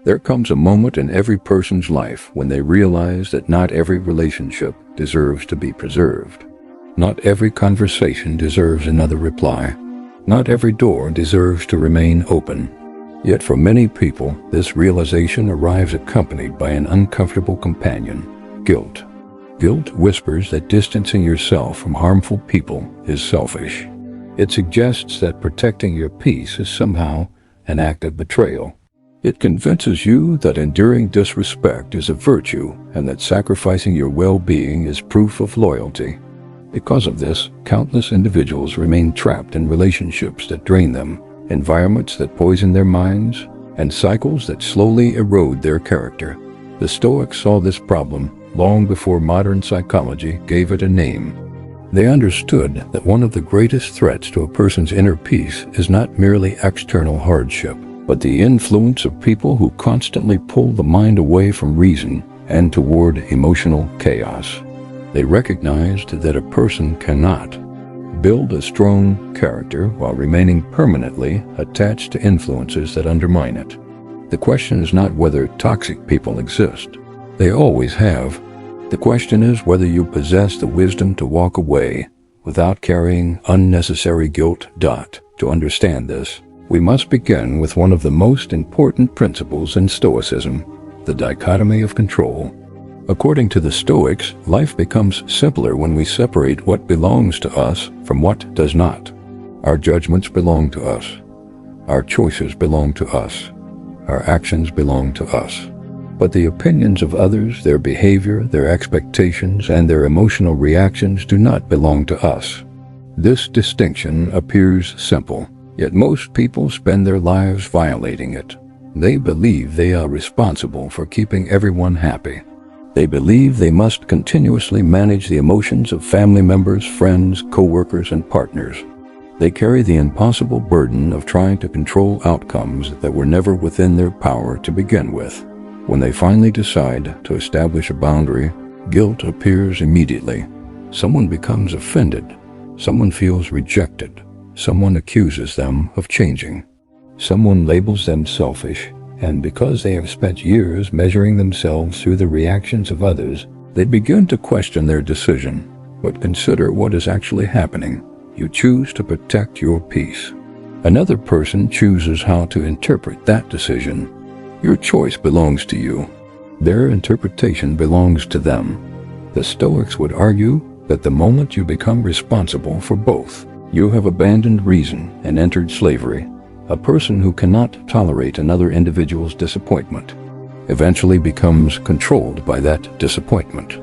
There comes a moment in every person's life when they realize that not every relationship deserves to be preserved. Not every conversation deserves another reply. Not every door deserves to remain open. Yet for many people, this realization arrives accompanied by an uncomfortable companion: guilt. Guilt whispers that distancing yourself from harmful people is selfish. It suggests that protecting your peace is somehow an act of betrayal. It convinces you that enduring disrespect is a virtue and that sacrificing your well-being is proof of loyalty. Because of this, countless individuals remain trapped in relationships that drain them, environments that poison their minds, and cycles that slowly erode their character. The Stoics saw this problem long before modern psychology gave it a name. They understood that one of the greatest threats to a person's inner peace is not merely external hardship, but the influence of people who constantly pull the mind away from reason and toward emotional chaos. They recognized that a person cannot build a strong character while remaining permanently attached to influences that undermine it. The question is not whether toxic people exist. They always have. The question is whether you possess the wisdom to walk away without carrying unnecessary guilt. To understand this, we must begin with one of the most important principles in Stoicism, the dichotomy of control. According to the Stoics, life becomes simpler when we separate what belongs to us from what does not. Our judgments belong to us. Our choices belong to us. Our actions belong to us. But the opinions of others, their behavior, their expectations, and their emotional reactions do not belong to us. This distinction appears simple, yet most people spend their lives violating it. They believe they are responsible for keeping everyone happy. They believe they must continuously manage the emotions of family members, friends, co-workers, and partners. They carry the impossible burden of trying to control outcomes that were never within their power to begin with. When they finally decide to establish a boundary, guilt appears immediately. Someone becomes offended. Someone feels rejected. Someone accuses them of changing. Someone labels them selfish, and because they have spent years measuring themselves through the reactions of others, they begin to question their decision. But consider what is actually happening. You choose to protect your peace. Another person chooses how to interpret that decision. Your choice belongs to you. Their interpretation belongs to them. The Stoics would argue that the moment you become responsible for both, you have abandoned reason and entered slavery. A person who cannot tolerate another individual's disappointment eventually becomes controlled by that disappointment.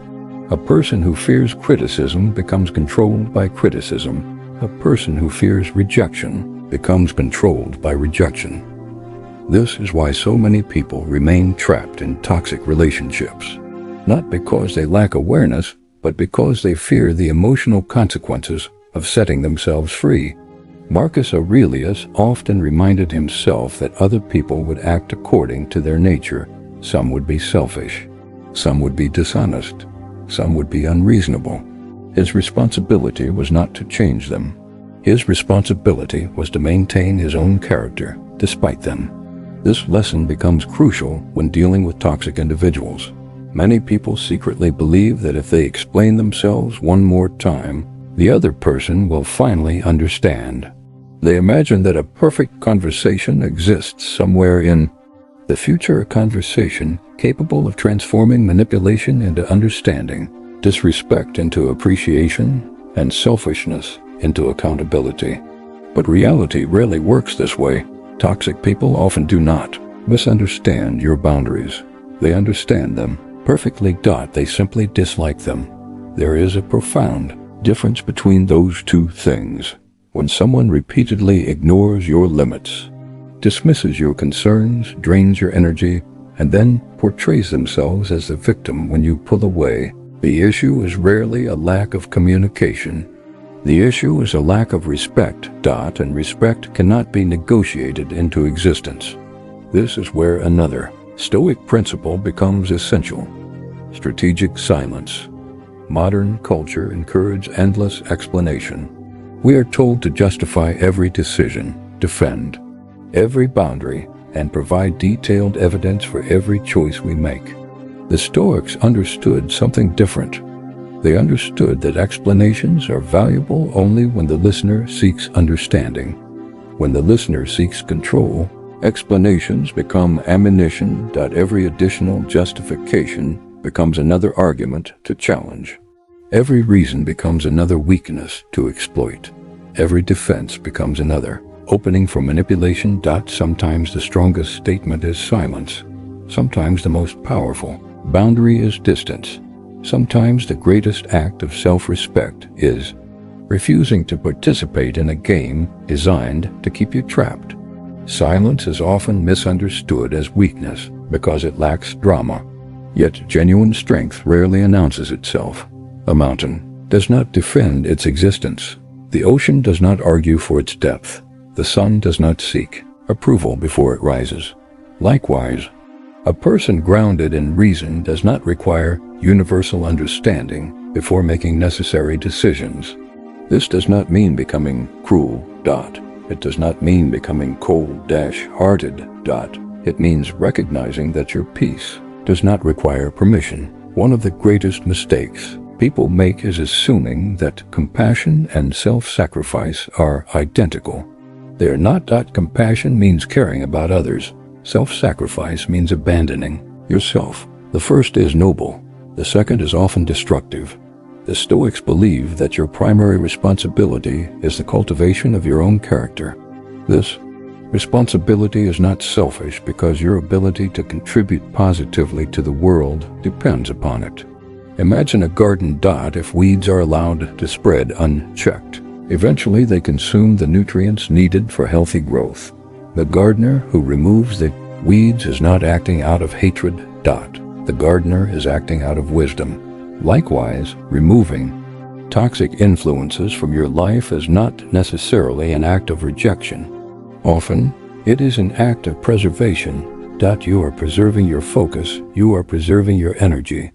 A person who fears criticism becomes controlled by criticism. A person who fears rejection becomes controlled by rejection. This is why so many people remain trapped in toxic relationships, not because they lack awareness, but because they fear the emotional consequences of setting themselves free. Marcus Aurelius often reminded himself that other people would act according to their nature. Some would be selfish. Some would be dishonest. Some would be unreasonable. His responsibility was not to change them. His responsibility was to maintain his own character despite them. This lesson becomes crucial when dealing with toxic individuals. Many people secretly believe that if they explain themselves one more time, the other person will finally understand. They imagine that a perfect conversation exists somewhere in the future, a conversation capable of transforming manipulation into understanding, disrespect into appreciation, and selfishness into accountability. But reality rarely works this way. Toxic people often do not misunderstand your boundaries. They understand them perfectly. They simply dislike them. There is a profound difference between those two things. When someone repeatedly ignores your limits, dismisses your concerns, drains your energy, and then portrays themselves as the victim when you pull away, the issue is rarely a lack of communication. The issue is a lack of respect. And respect cannot be negotiated into existence. This is where another Stoic principle becomes essential: strategic silence. Modern culture encourages endless explanation. We are told to justify every decision, defend every boundary, and provide detailed evidence for every choice we make. The Stoics understood something different. They understood that explanations are valuable only when the listener seeks understanding. When the listener seeks control, explanations become ammunition. Every additional justification becomes another argument to challenge. Every reason becomes another weakness to exploit. Every defense becomes another opening for manipulation. Sometimes the strongest statement is silence. Sometimes the most powerful boundary is distance. Sometimes the greatest act of self-respect is refusing to participate in a game designed to keep you trapped. Silence is often misunderstood as weakness because it lacks drama. Yet genuine strength rarely announces itself. A mountain does not defend its existence. The ocean does not argue for its depth. The sun does not seek approval before it rises. Likewise, a person grounded in reason does not require universal understanding before making necessary decisions. This does not mean becoming cruel. It does not mean becoming cold-hearted. It means recognizing that your peace does not require permission. One of the greatest mistakes people make is assuming that compassion and self-sacrifice are identical. They are not. Compassion means caring about others. Self-sacrifice means abandoning yourself. The first is noble. The second is often destructive. The Stoics believe that your primary responsibility is the cultivation of your own character. This responsibility is not selfish because your ability to contribute positively to the world depends upon it. Imagine a garden. If weeds are allowed to spread unchecked, eventually they consume the nutrients needed for healthy growth. The gardener who removes the weeds is not acting out of hatred. The gardener is acting out of wisdom. Likewise, removing toxic influences from your life is not necessarily an act of rejection. Often, it is an act of preservation. You are preserving your focus, you are preserving your energy,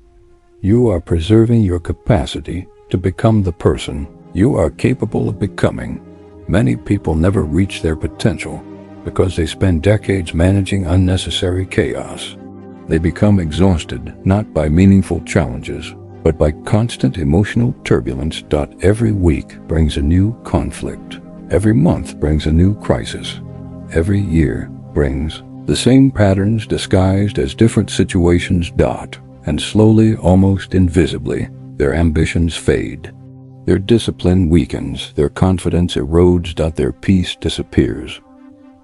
you are preserving your capacity to become the person you are capable of becoming. Many people never reach their potential because they spend decades managing unnecessary chaos. They become exhausted not by meaningful challenges, but by constant emotional turbulence. Every week brings a new conflict. Every month brings a new crisis. Every year brings the same patterns disguised as different situations. And slowly, almost invisibly, their ambitions fade. Their discipline weakens, their confidence erodes. Their peace disappears.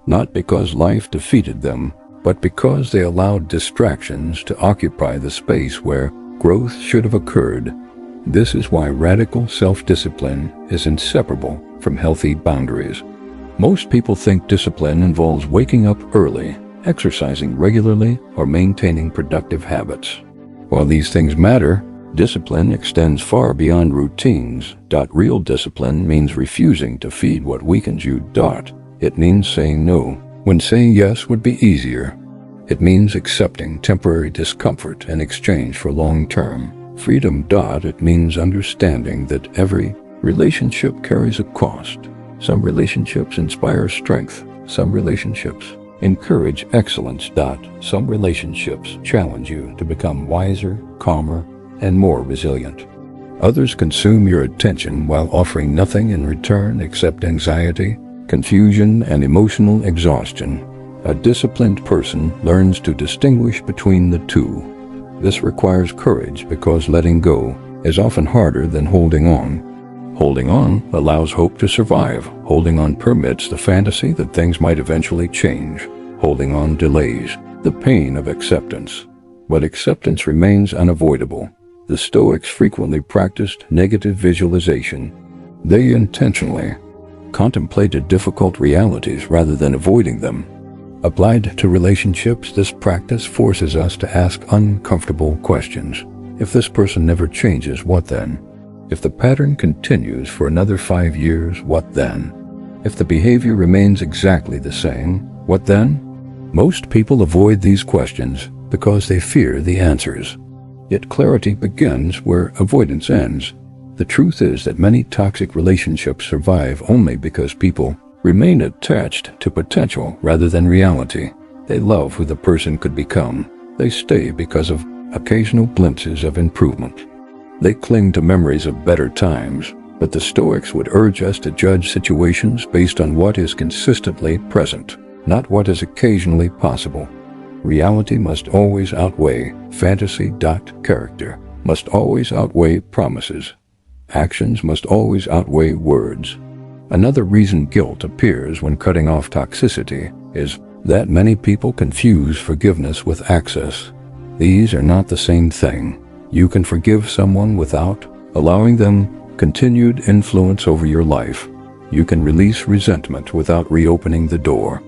Not because life defeated them, but because they allowed distractions to occupy the space where growth should have occurred. This is why radical self-discipline is inseparable from healthy boundaries. Most people think discipline involves waking up early, exercising regularly, or maintaining productive habits. While these things matter, discipline extends far beyond routines. Real discipline means refusing to feed what weakens you. It means saying no when saying yes would be easier. It means accepting temporary discomfort in exchange for long-term freedom. It means understanding that every relationship carries a cost. Some relationships inspire strength. Some relationships encourage excellence. Some relationships challenge you to become wiser, calmer, and more resilient. Others consume your attention while offering nothing in return except anxiety, confusion, and emotional exhaustion. A disciplined person learns to distinguish between the two. This requires courage because letting go is often harder than holding on. Holding on allows hope to survive. Holding on permits the fantasy that things might eventually change. Holding on delays the pain of acceptance. But acceptance remains unavoidable. The Stoics frequently practiced negative visualization. They intentionally contemplated difficult realities rather than avoiding them. Applied to relationships, this practice forces us to ask uncomfortable questions. If this person never changes, what then? If the pattern continues for another 5 years, what then? If the behavior remains exactly the same, what then? Most people avoid these questions because they fear the answers. Yet clarity begins where avoidance ends. The truth is that many toxic relationships survive only because people remain attached to potential rather than reality. They love who the person could become. They stay because of occasional glimpses of improvement. They cling to memories of better times, but the Stoics would urge us to judge situations based on what is consistently present, not what is occasionally possible. Reality must always outweigh fantasy. Character must always outweigh promises. Actions must always outweigh words. Another reason guilt appears when cutting off toxicity is that many people confuse forgiveness with access. These are not the same thing. You can forgive someone without allowing them continued influence over your life. You can release resentment without reopening the door.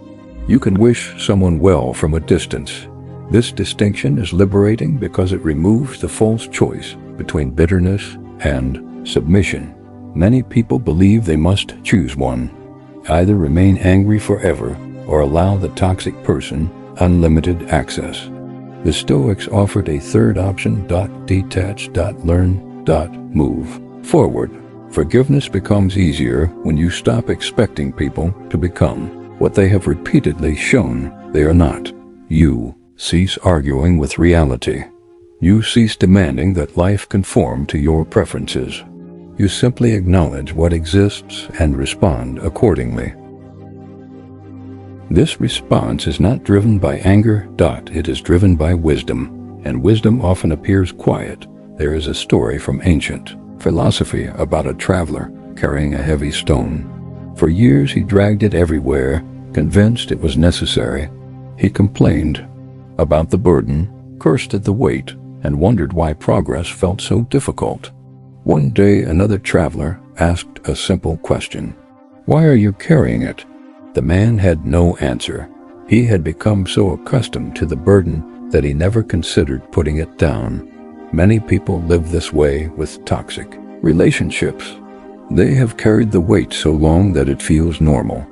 You can wish someone well from a distance. This distinction is liberating because it removes the false choice between bitterness and submission. Many people believe they must choose one. Either remain angry forever or allow the toxic person unlimited access. The Stoics offered a third option. Detach. Learn. Move forward. Forgiveness becomes easier when you stop expecting people to become what they have repeatedly shown they are not. You cease arguing with reality. You cease demanding that life conform to your preferences. You simply acknowledge what exists and respond accordingly. This response is not driven by anger. It is driven by wisdom, and wisdom often appears quiet. There is a story from ancient philosophy about a traveler carrying a heavy stone. For years he dragged it everywhere, convinced it was necessary. He complained about the burden, cursed at the weight, and wondered why progress felt so difficult. One day another traveler asked a simple question. "Why are you carrying it?" The man had no answer. He had become so accustomed to the burden that he never considered putting it down. Many people live this way with toxic relationships. They have carried the weight so long that it feels normal.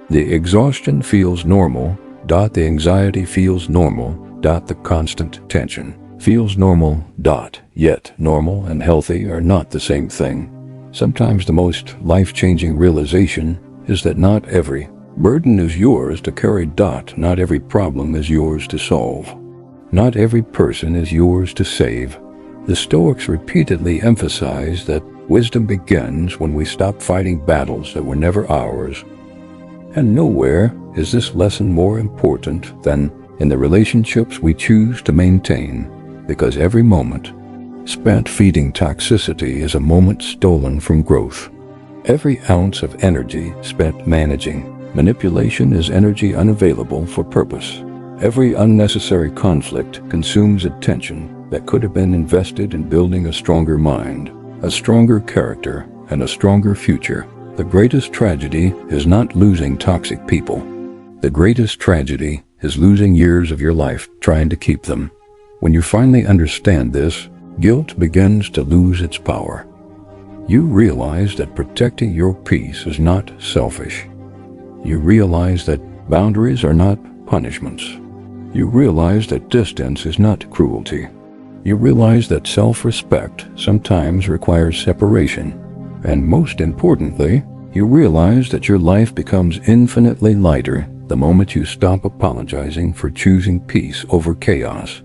The exhaustion feels normal. The anxiety feels normal. The constant tension feels normal. Yet normal and healthy are not the same thing. Sometimes the most life-changing realization is that not every burden is yours to carry. Not every problem is yours to solve. Not every person is yours to save. The Stoics repeatedly emphasize that wisdom begins when we stop fighting battles that were never ours. And nowhere is this lesson more important than in the relationships we choose to maintain, because every moment spent feeding toxicity is a moment stolen from growth. Every ounce of energy spent managing manipulation is energy unavailable for purpose. Every unnecessary conflict consumes attention that could have been invested in building a stronger mind, a stronger character, and a stronger future. The greatest tragedy is not losing toxic people. The greatest tragedy is losing years of your life trying to keep them. When you finally understand this, guilt begins to lose its power. You realize that protecting your peace is not selfish. You realize that boundaries are not punishments. You realize that distance is not cruelty. You realize that self-respect sometimes requires separation. And most importantly, you realize that your life becomes infinitely lighter the moment you stop apologizing for choosing peace over chaos.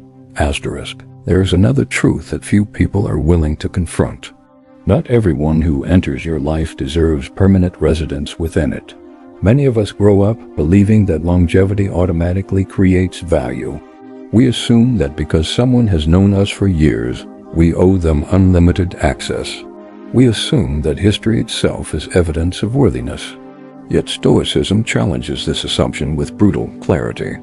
There is another truth that few people are willing to confront. Not everyone who enters your life deserves permanent residence within it. Many of us grow up believing that longevity automatically creates value. We assume that because someone has known us for years, we owe them unlimited access. We assume that history itself is evidence of worthiness. Yet Stoicism challenges this assumption with brutal clarity.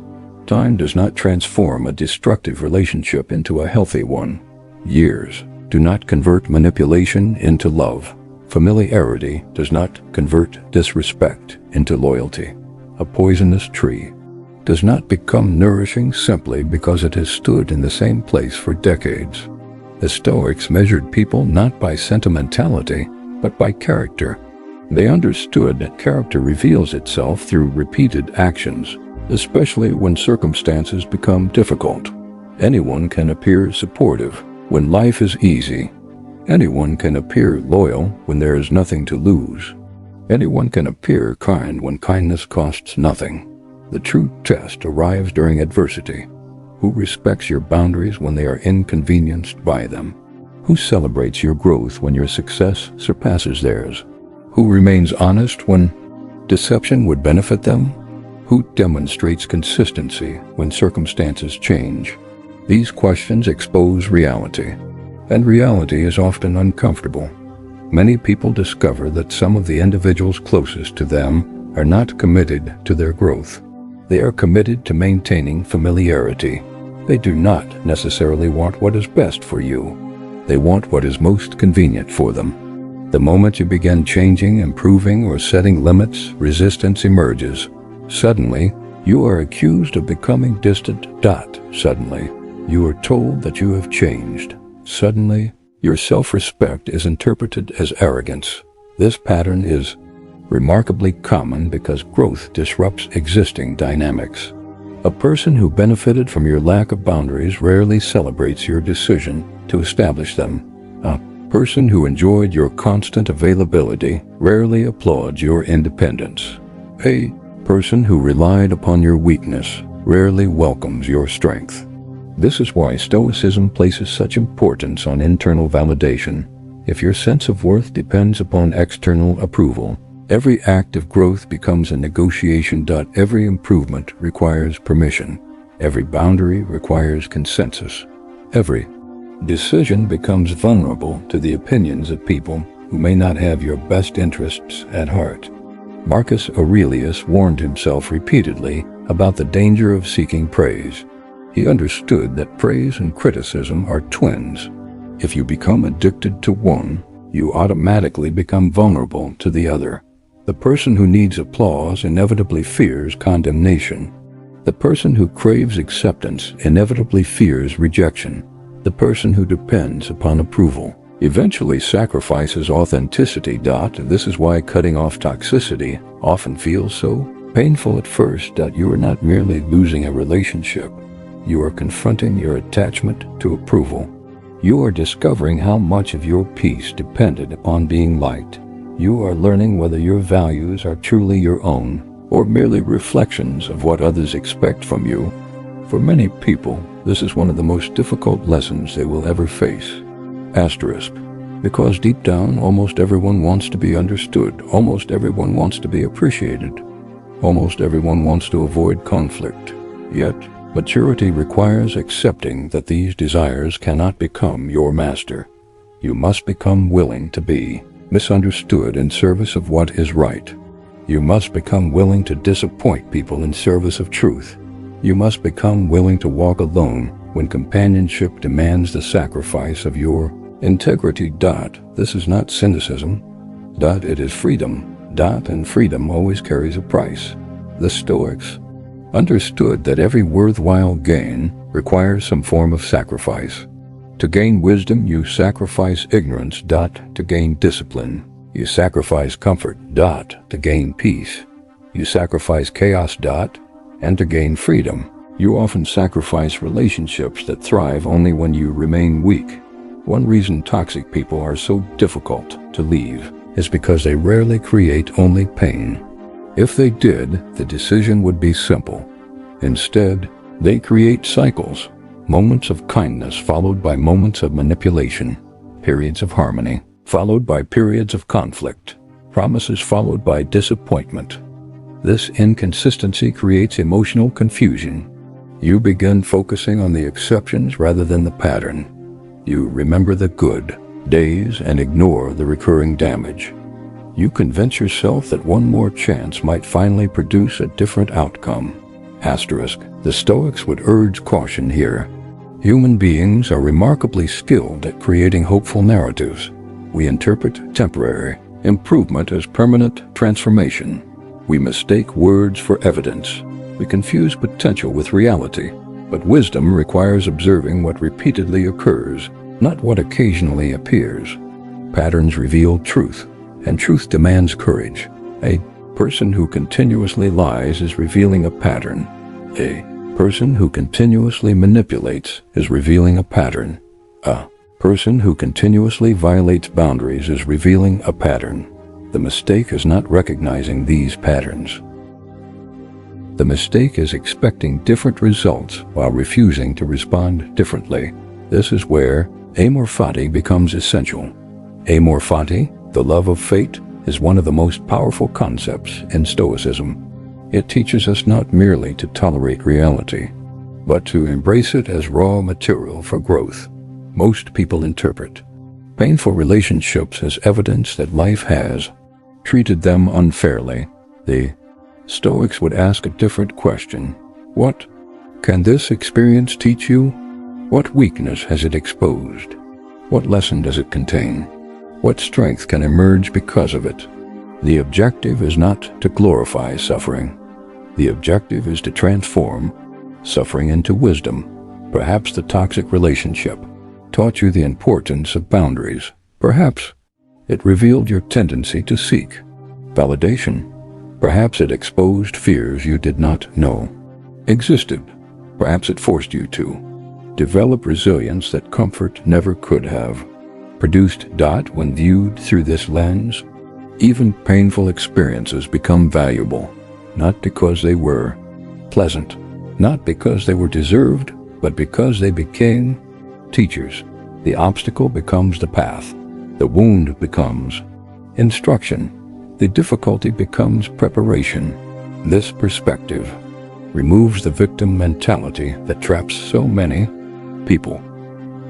Time does not transform a destructive relationship into a healthy one. Years do not convert manipulation into love. Familiarity does not convert disrespect into loyalty. A poisonous tree does not become nourishing simply because it has stood in the same place for decades. The Stoics measured people not by sentimentality, but by character. They understood that character reveals itself through repeated actions, especially when circumstances become difficult. Anyone can appear supportive when life is easy. Anyone can appear loyal when there is nothing to lose. Anyone can appear kind when kindness costs nothing. The true test arrives during adversity. Who respects your boundaries when they are inconvenienced by them? Who celebrates your growth when your success surpasses theirs? Who remains honest when deception would benefit them? Who demonstrates consistency when circumstances change? These questions expose reality, and reality is often uncomfortable. Many people discover that some of the individuals closest to them are not committed to their growth. They are committed to maintaining familiarity. They do not necessarily want what is best for you. They want what is most convenient for them. The moment you begin changing, improving, or setting limits, resistance emerges. Suddenly, you are accused of becoming distant. Suddenly, you are told that you have changed. Suddenly, your self-respect is interpreted as arrogance. This pattern is remarkably common because growth disrupts existing dynamics. A person who benefited from your lack of boundaries rarely celebrates your decision to establish them. A person who enjoyed your constant availability rarely applauds your independence. A person who relied upon your weakness rarely welcomes your strength. This is why Stoicism places such importance on internal validation. If your sense of worth depends upon external approval, every act of growth becomes a negotiation. Every improvement requires permission. Every boundary requires consensus. Every decision becomes vulnerable to the opinions of people who may not have your best interests at heart. Marcus Aurelius warned himself repeatedly about the danger of seeking praise. He understood that praise and criticism are twins. If you become addicted to one, you automatically become vulnerable to the other. The person who needs applause inevitably fears condemnation. The person who craves acceptance inevitably fears rejection. The person who depends upon approval eventually sacrifices authenticity. This is why cutting off toxicity often feels so painful at first. You are not merely losing a relationship. You are confronting your attachment to approval. You are discovering how much of your peace depended upon being liked. You are learning whether your values are truly your own or merely reflections of what others expect from you. For many people, this is one of the most difficult lessons they will ever face. Because deep down, almost everyone wants to be understood. Almost everyone wants to be appreciated. Almost everyone wants to avoid conflict. Yet, maturity requires accepting that these desires cannot become your master. You must become willing to be misunderstood in service of what is right. You must become willing to disappoint people in service of truth. You must become willing to walk alone when companionship demands the sacrifice of your integrity. This is not cynicism. It is freedom. And freedom always carries a price. The Stoics understood that every worthwhile gain requires some form of sacrifice. To gain wisdom, you sacrifice ignorance. To gain discipline, you sacrifice comfort. To gain peace, you sacrifice chaos. And to gain freedom, you often sacrifice relationships that thrive only when you remain weak. One reason toxic people are so difficult to leave is because they rarely create only pain. If they did, the decision would be simple. Instead, they create cycles. Moments of kindness followed by moments of manipulation. Periods of harmony followed by periods of conflict. Promises followed by disappointment. This inconsistency creates emotional confusion. You begin focusing on the exceptions rather than the pattern. You remember the good days and ignore the recurring damage. You convince yourself that one more chance might finally produce a different outcome. The Stoics would urge caution here. Human beings are remarkably skilled at creating hopeful narratives. We interpret temporary improvement as permanent transformation. We mistake words for evidence. We confuse potential with reality. But wisdom requires observing what repeatedly occurs, not what occasionally appears. Patterns reveal truth, and truth demands courage. A person who continuously lies is revealing a pattern. A person who continuously manipulates is revealing a pattern. A person who continuously violates boundaries is revealing a pattern. The mistake is not recognizing these patterns. The mistake is expecting different results while refusing to respond differently. This is where amor fati becomes essential. Amor fati, the love of fate, is one of the most powerful concepts in Stoicism. It teaches us not merely to tolerate reality, but to embrace it as raw material for growth. Most people interpret painful relationships as evidence that life has treated them unfairly. The Stoics would ask a different question. What can this experience teach you? What weakness has it exposed? What lesson does it contain? What strength can emerge because of it? The objective is not to glorify suffering. The objective is to transform suffering into wisdom. Perhaps the toxic relationship taught you the importance of boundaries. Perhaps it revealed your tendency to seek validation. Perhaps it exposed fears you did not know existed. Perhaps it forced you to develop resilience that comfort never could have produced. When viewed through this lens, even painful experiences become valuable, not because they were pleasant, not because they were deserved, but because they became teachers. The obstacle becomes the path. The wound becomes instruction. The difficulty becomes preparation. This perspective removes the victim mentality that traps so many people.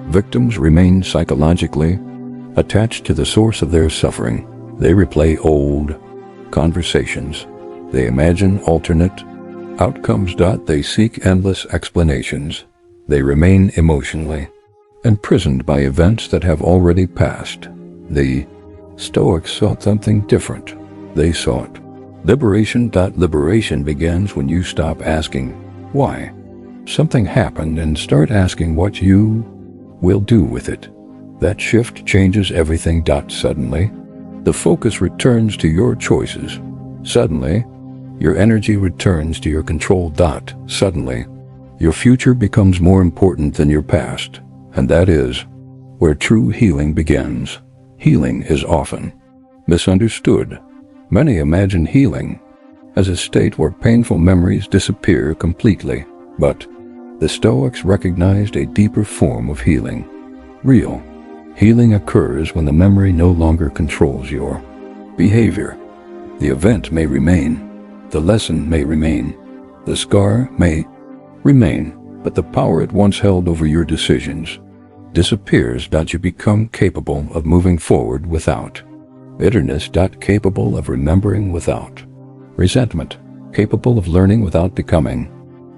Victims remain psychologically attached to the source of their suffering. They replay old conversations. They imagine alternate outcomes. They seek endless explanations. They remain emotionally imprisoned by events that have already passed. The Stoics sought something different. They sought liberation. Liberation begins when you stop asking why something happened and start asking what you will do with it. That shift changes everything. Suddenly, the focus returns to your choices. Suddenly, your energy returns to your control. Suddenly, your future becomes more important than your past. And that is where true healing begins. Healing is often misunderstood. Many imagine healing as a state where painful memories disappear completely, but the Stoics recognized a deeper form of healing. Real healing occurs when the memory no longer controls your behavior. The event may remain, the lesson may remain, the scar may remain, but the power it once held over your decisions disappears. You become capable of moving forward without bitterness. Capable of remembering without resentment. Capable of learning without becoming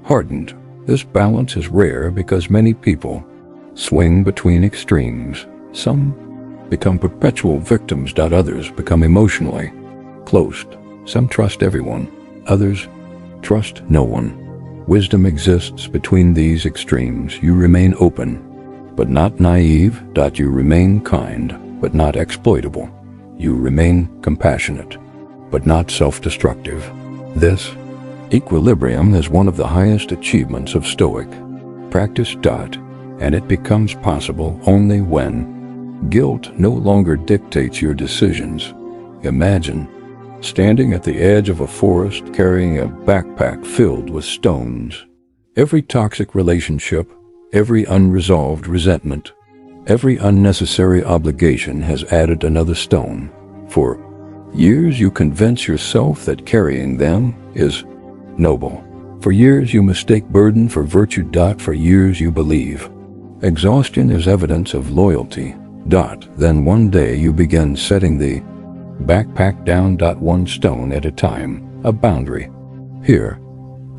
hardened. This balance is rare because many people swing between extremes. Some become perpetual victims. Others become emotionally closed. Some trust everyone. Others trust no one. Wisdom exists between these extremes. You remain open, but not naive. You remain kind, but not exploitable. You remain compassionate, but not self-destructive. This equilibrium is one of the highest achievements of Stoic practice. And it becomes possible only when guilt no longer dictates your decisions. Imagine standing at the edge of a forest carrying a backpack filled with stones. Every toxic relationship, every unresolved resentment, every unnecessary obligation has added another stone. For years you convince yourself that carrying them is noble. For years you mistake burden for virtue. For years you believe exhaustion is evidence of loyalty. Then one day you begin setting the backpack down. One stone at a time. A boundary here,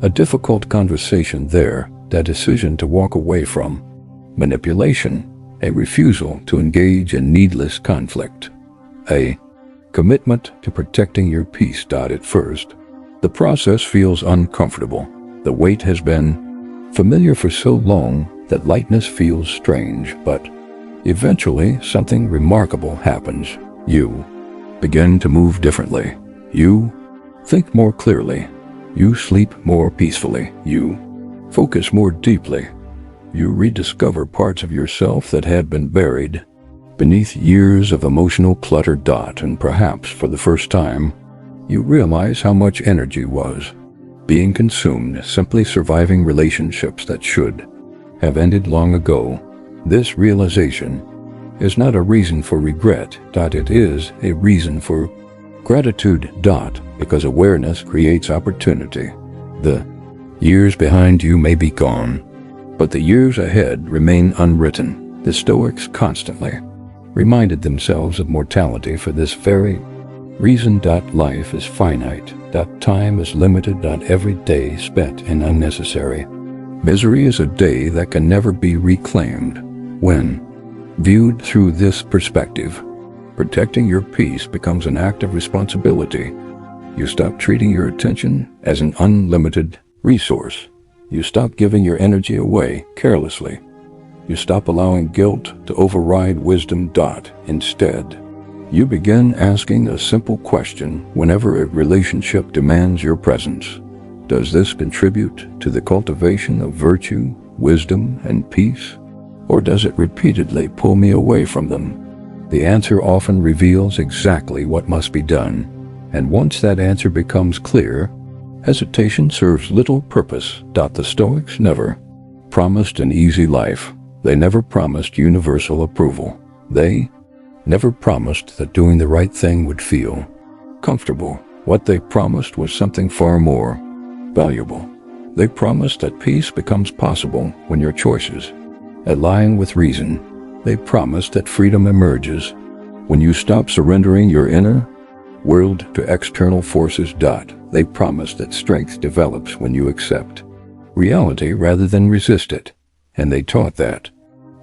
a difficult conversation there, a decision to walk away from manipulation, a refusal to engage in needless conflict, a commitment to protecting your peace. At first, the process feels uncomfortable. The weight has been familiar for so long that lightness feels strange, but eventually something remarkable happens. You begin to move differently. You think more clearly. You sleep more peacefully. You focus more deeply. You rediscover parts of yourself that had been buried beneath years of emotional clutter. And perhaps for the first time, you realize how much energy was being consumed simply surviving relationships that should have ended long ago. This realization is not a reason for regret. It is a reason for gratitude. Because awareness creates opportunity. The years behind you may be gone, but the years ahead remain unwritten. The Stoics constantly reminded themselves of mortality for this very reason. Life is finite. Time is limited. Every day spent in unnecessary misery is a day that can never be reclaimed. When viewed through this perspective, protecting your peace becomes an act of responsibility. You stop treating your attention as an unlimited resource. You stop giving your energy away carelessly. You stop allowing guilt to override wisdom. Instead, you begin asking a simple question whenever a relationship demands your presence. Does this contribute to the cultivation of virtue, wisdom, and peace? Or does it repeatedly pull me away from them? The answer often reveals exactly what must be done. And once that answer becomes clear, hesitation serves little purpose. The Stoics never promised an easy life. They never promised universal approval. They never promised that doing the right thing would feel comfortable. What they promised was something far more valuable. They promised that peace becomes possible when your choices align with reason. They promised that freedom emerges when you stop surrendering your inner world to external forces. They promised that strength develops when you accept reality rather than resist it. And they taught that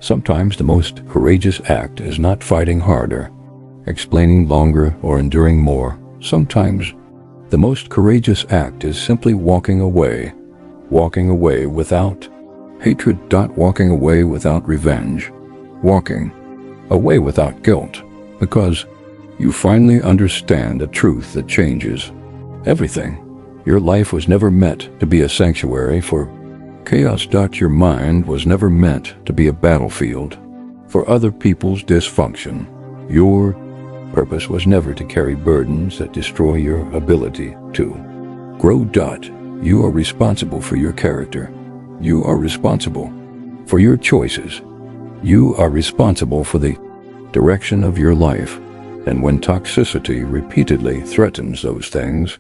sometimes the most courageous act is not fighting harder, explaining longer, or enduring more. Sometimes the most courageous act is simply walking away without hatred. Walking away without revenge. Walking away without guilt. Because you finally understand a truth that changes everything. Your life was never meant to be a sanctuary for chaos. Your mind was never meant to be a battlefield for other people's dysfunction. Your purpose was never to carry burdens that destroy your ability to grow. You are responsible for your character. You are responsible for your choices. You are responsible for the direction of your life. And when toxicity repeatedly threatens those things,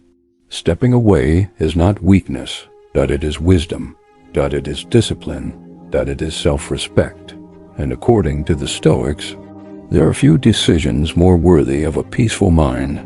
stepping away is not weakness. It is wisdom. It is discipline. It is self-respect. And according to the Stoics, there are few decisions more worthy of a peaceful mind